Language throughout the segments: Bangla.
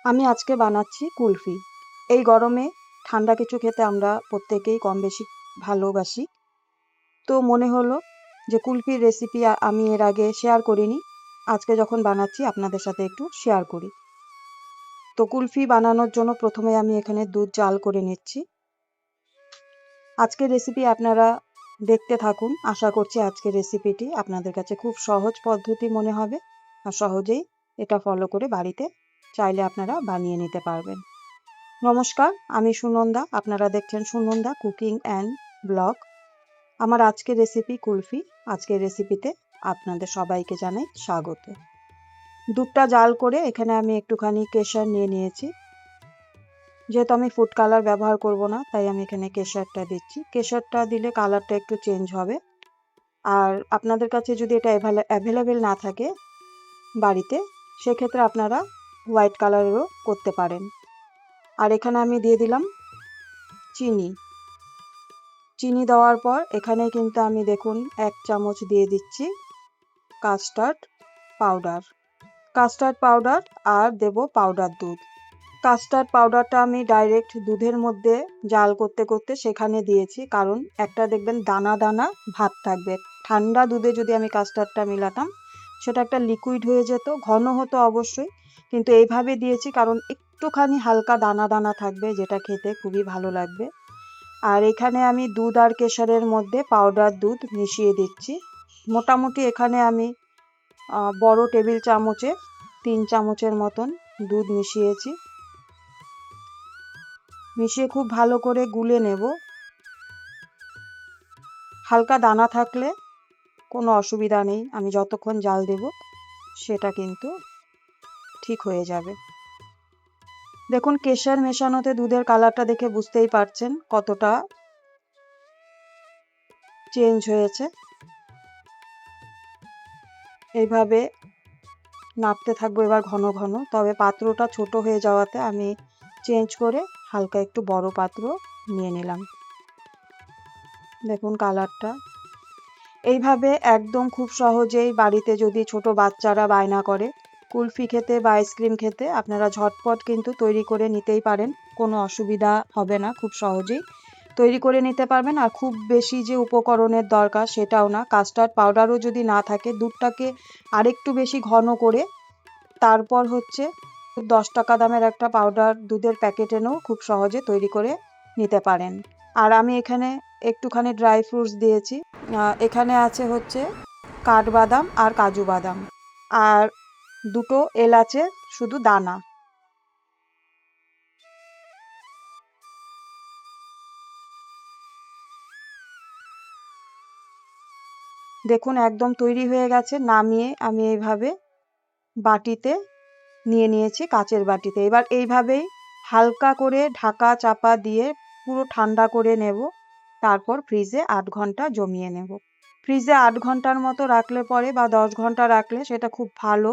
আমি আজকে বানাচ্ছি কুলফি। এই গরমে ঠান্ডা কিছু খেতে আমরা প্রত্যেকেই কম বেশি ভালোবাসি। তো মনে হলো যে কুলফির রেসিপি আমি এর আগে শেয়ার করিনি। আজকে যখন বানাচ্ছি আপনাদের সাথে একটু শেয়ার করি। তো কুলফি বানানোর জন্য প্রথমে আমি এখানে দুধ জাল করে নিচ্ছি। আজকের রেসিপি আপনারা দেখতে থাকুন। আশা করছি আজকের রেসিপিটি আপনাদের কাছে খুব সহজ পদ্ধতি মনে হবে আর সহজেই এটা ফলো করে বাড়িতে চাইলে আপনারা বানিয়ে নিতে পারবেন। নমস্কার, আমি সুনন্দা। আপনারা দেখছেন সুনন্দা কুকিং অ্যান্ড ব্লগ। আমার আজকের রেসিপি কুলফি। আজকের রেসিপিতে আপনাদের সবাইকে জানাই স্বাগত। দুধটা জাল করে এখানে আমি একটুখানি কেশর নিয়ে নিয়েছি। যেহেতু আমি ফুড কালার ব্যবহার করব না, তাই আমি এখানে কেশরটা দিচ্ছি। কেশরটা দিলে কালারটা একটু চেঞ্জ হবে। আর আপনাদের কাছে যদি এটা অ্যাভেলেবেল না থাকে বাড়িতে, সেক্ষেত্রে আপনারা হোয়াইট কালারেরও করতে পারেন। আর এখানে আমি দিয়ে দিলাম চিনি। চিনি দেওয়ার পর এখানে কিন্তু আমি দেখুন 1 চামচ দিয়ে দিচ্ছি কাস্টার্ড পাউডার। কাস্টার্ড পাউডার আর দেব পাউডার দুধ। কাস্টার্ড পাউডারটা আমি ডাইরেক্ট দুধের মধ্যে জাল করতে করতে সেখানে দিয়েছি, কারণ একটা দেখবেন দানা দানা ভাব থাকবে। ঠান্ডা দুধে যদি আমি কাস্টার্ডটা মিলাতাম সেটা একটা লিকুইড হয়ে যেত, ঘন হতো অবশ্যই, কিন্তু এইভাবে দিয়েছি কারণ একটুখানি হালকা দানা দানা থাকবে, যেটা খেতে খুবই ভালো লাগবে। আর এখানে আমি দুধ আর কেশরের মধ্যে পাউডার দুধ মিশিয়ে দিচ্ছি। মোটামুটি এখানে আমি বড় টেবিল চামচে 3 চামচের মতন দুধ মিশিয়েছি। মিশিয়ে খুব ভালো করে গুলে নেব। হালকা দানা থাকলে কোনো অসুবিধা নেই, আমি যতক্ষণ জাল দেব সেটা কিন্তু ঠিক হয়ে যাবে। দেখুন কেশর মেশানোতে দুধের কালারটা দেখে বুঝতেই পারছেন কতটা চেঞ্জ হয়েছে। এইভাবে নাড়তে থাকবো এবার ঘন ঘন। তবে পাত্রটা ছোট হয়ে যাওয়াতে আমি চেঞ্জ করে হালকা একটু বড় পাত্র নিয়ে নিলাম। দেখুন কালারটা। এইভাবে একদম খুব সহজেই বাড়িতে যদি ছোট বাচ্চারা বায়না করে কুলফি খেতে বা আইসক্রিম খেতে, আপনারা ঝটপট কিন্তু তৈরি করে নিতেই পারেন। কোনো অসুবিধা হবে না, খুব সহজেই তৈরি করে নিতে পারবেন। আর খুব বেশি যে উপকরণের দরকার সেটাও না। কাস্টার্ড পাউডারও যদি না থাকে, দুধটাকে আরেকটু বেশি ঘন করে তারপর হচ্ছে 10 টাকা দামের একটা পাউডার দুধের প্যাকেট এনেও খুব সহজে তৈরি করে নিতে পারেন। আর আমি এখানে একটুখানি ড্রাই ফ্রুটস দিয়েছি। এখানে আছে হচ্ছে কাঠবাদাম আর কাজু বাদাম, আর 2টো এলাচের শুধু দানা। দেখুন একদম তৈরি হয়ে গেছে। নামিয়ে আমি এইভাবে বাটিতে নিয়ে নিয়েছি, কাচের বাটিতে। এবার এইভাবেই হালকা করে ঢাকা চাপা দিয়ে পুরো ঠান্ডা করে নেব। তারপর ফ্রিজে 8 ঘন্টা জমিয়ে নেব। ফ্রিজে 8 ঘন্টার মতো রাখলে পরে বা 10 ঘন্টা রাখলে সেটা খুব ভালো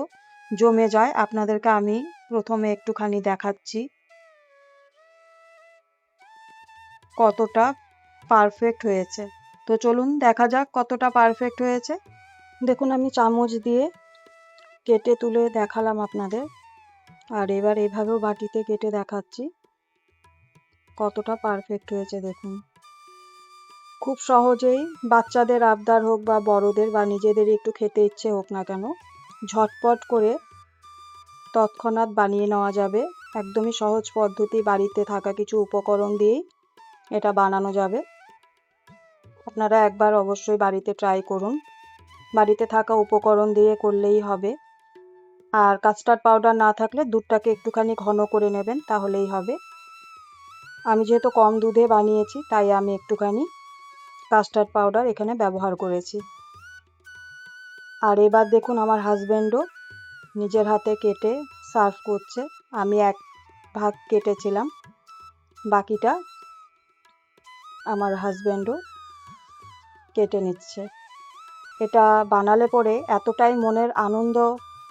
জমে যায়। আপনাদেরকে আমি প্রথমে একটুখানি দেখাচ্ছি কতটা পারফেক্ট হয়েছে। তো চলুন দেখা যাক কতটা পারফেক্ট হয়েছে। দেখুন আমি চামচ দিয়ে কেটে তুলে দেখালাম আপনাদের। আর এবার এভাবেও বাটিতে কেটে দেখাচ্ছি কতটা পারফেক্ট হয়েছে। দেখুন খুব সহজেই বাচ্চাদের আবদার হোক বা বড়দের বা নিজেদের একটু খেতে ইচ্ছে হোক না কেন, ঝটপট করে তৎক্ষণাৎ বানিয়ে নেওয়া যাবে। একদমই সহজ পদ্ধতি, বাড়িতে থাকা কিছু উপকরণ দিয়েই এটা বানানো যাবে। আপনারা একবার অবশ্যই বাড়িতে ট্রাই করুন। বাড়িতে থাকা উপকরণ দিয়ে করলেই হবে। আর কাস্টার্ড পাউডার না থাকলে দুধটাকে একটুখানি ঘন করে নেবেন, তাহলেই হবে। আমি যেহেতু কম দুধে বানিয়েছি তাই আমি একটুখানি কাস্টার্ড পাউডার এখানে ব্যবহার করেছি। আর এবার দেখুন আমার হাজব্যান্ডও নিজের হাতে কেটে সার্ভ করছে। আমি 1 ভাগ কেটেছিলাম, বাকিটা আমার হাজব্যান্ডও কেটে নিচ্ছে। এটা বানালে পরে এতটাই মনের আনন্দ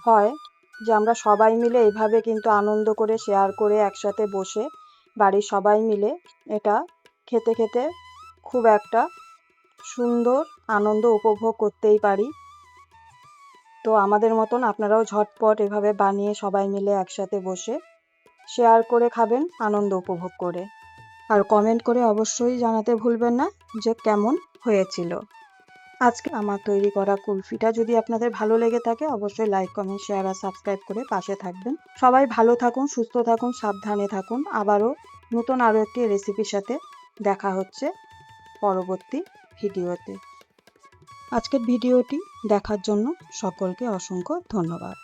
হয় যে আমরা সবাই মিলে এইভাবে কিন্তু আনন্দ করে শেয়ার করে একসাথে বসে বাড়ির সবাই মিলে এটা খেতে খেতে খুব একটা সুন্দর আনন্দ উপভোগ করতেই পারি। তো আমাদের মতন আপনারাও ঝটপট এভাবে বানিয়ে সবাই মিলে একসাথে বসে শেয়ার করে খাবেন আনন্দ উপভোগ করে। আর কমেন্ট করে অবশ্যই জানাতে ভুলবেন না যে কেমন হয়েছিল। আজকে আমার তৈরি করা কুলফিটা যদি আপনাদের ভালো লেগে থাকে অবশ্যই লাইক, কমেন্ট, শেয়ার আর সাবস্ক্রাইব করে পাশে থাকবেন। সবাই ভালো থাকুন, সুস্থ থাকুন, সাবধানে থাকুন। আবারও নতুন আরও একটি রেসিপির সাথে দেখা হচ্ছে পরবর্তী ভিডিওতে। আজকের ভিডিওটি দেখার জন্য সকলকে অসংখ্য ধন্যবাদ।